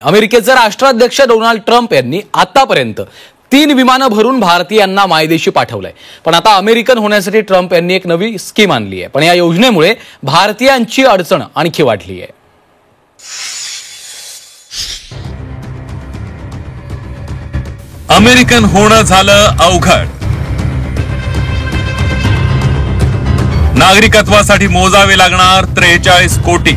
अमेरिकेचे राष्ट्राध्यक्ष Donald Trump यांनी आतापर्यंत 3 विमानं भरून भारतीयांना मायदेशी पाठवलंय। पण आता अमेरिकन होण्यासाठी ट्रम्प यांनी एक नवी स्कीम आणली आहे। पण या योजनेमुळे भारतीयांची अडचण आणखी वाढली आहे। अमेरिकन होणं झालं अवघड। नागरिकत्वासाठी मोजावे लागणार 43 कोटी।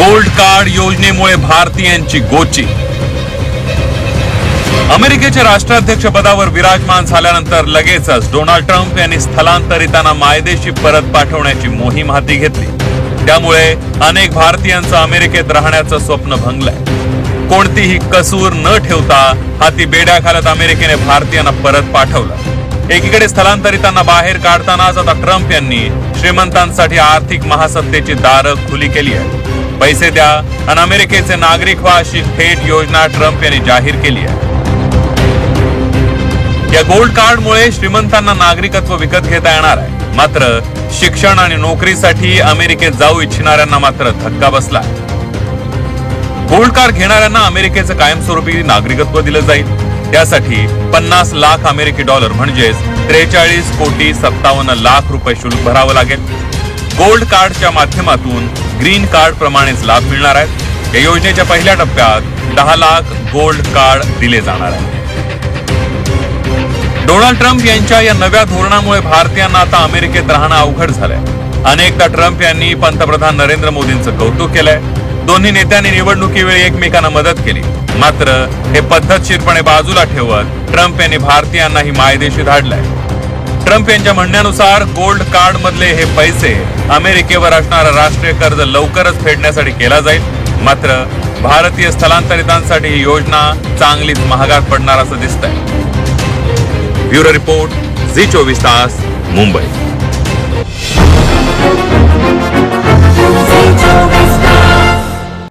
गोल्ड कार्ड योजनेमुळे भारतीयांची गोची। अमेरिकेच्या राष्ट्राध्यक्ष पदावर विराजमान झाल्यानंतर लगेचच डोनाल्ड ट्रम्प यांनी स्थलांतरितांना मायदेशी परत पाठवण्याची मोहीम हाती घेतली। त्यामुळे अनेक भारतीयांचं अमेरिकेत राहण्याचं स्वप्न भंगलंय। कोणतीही कसूर न ठेवता हाती बेड्या घालत अमेरिकेने भारतीयांना परत पाठवलं। एकीकडे स्थलांतरितांना बाहेर काढतानाच आता ट्रम्प यांनी श्रीमंतांसाठी आर्थिक महासत्तेची दारं खुली केली आहे। पैसे द्या आणि अमेरिकेचे नागरिक व्हा अशी थेट योजना ट्रम्प यांनी जाहीर केली आहे। या गोल्ड कार्डमुळे श्रीमंतांना नागरिकत्व विकत घेता येणार आहे। मात्र शिक्षण आणि नोकरीसाठी अमेरिकेत जाऊ इच्छिणाऱ्यांना मात्र धक्का बसला। गोल्ड कार्ड घेणाऱ्यांना अमेरिकेचं कायमस्वरूपी नागरिकत्व दिलं जाईल। त्यासाठी 50 लाख अमेरिकी डॉलर म्हणजेच 43 कोटी 57 लाख रुपये शुल्क भरावं लागेल। गोल्ड कार्डच्या माध्यमातून ग्रीन कार्ड प्रमाणेच लाभ मिळणार आहेत। या योजनेच्या पहिल्या टप्प्यात 10 लाख गोल्ड कार्ड दिले जाणार आहेत। डोनाल्ड ट्रम्प यांच्या या नव्या धोरणामुळे भारतीयांना आता अमेरिकेत राहणं अवघड झालंय। अनेकदा ट्रम्प यांनी पंतप्रधान नरेंद्र मोदींचं कौतुक केलंय। दोन्ही नेत्यांनी निवडणुकीवेळी एकमेकांना मदत केली। मात्र हे पद्धतशीरपणे बाजूला ठेवत ट्रम्प यांनी भारतीयांनाही मायदेशी धाडलंय। ट्रम्प यांच्या म्हणण्यानुसार गोल्ड कार्ड मधले हे पैसे अमेरिकेवर असणारा राष्ट्रीय कर्ज लवकरच फेडण्यासाठी केला जाईल। मात्र भारतीय स्थलांतरितांसाठी ही योजना चांगलीच महागात पडणार असं दिसतंय। ब्युरो रिपोर्ट, झी 24 तास, मुंबई।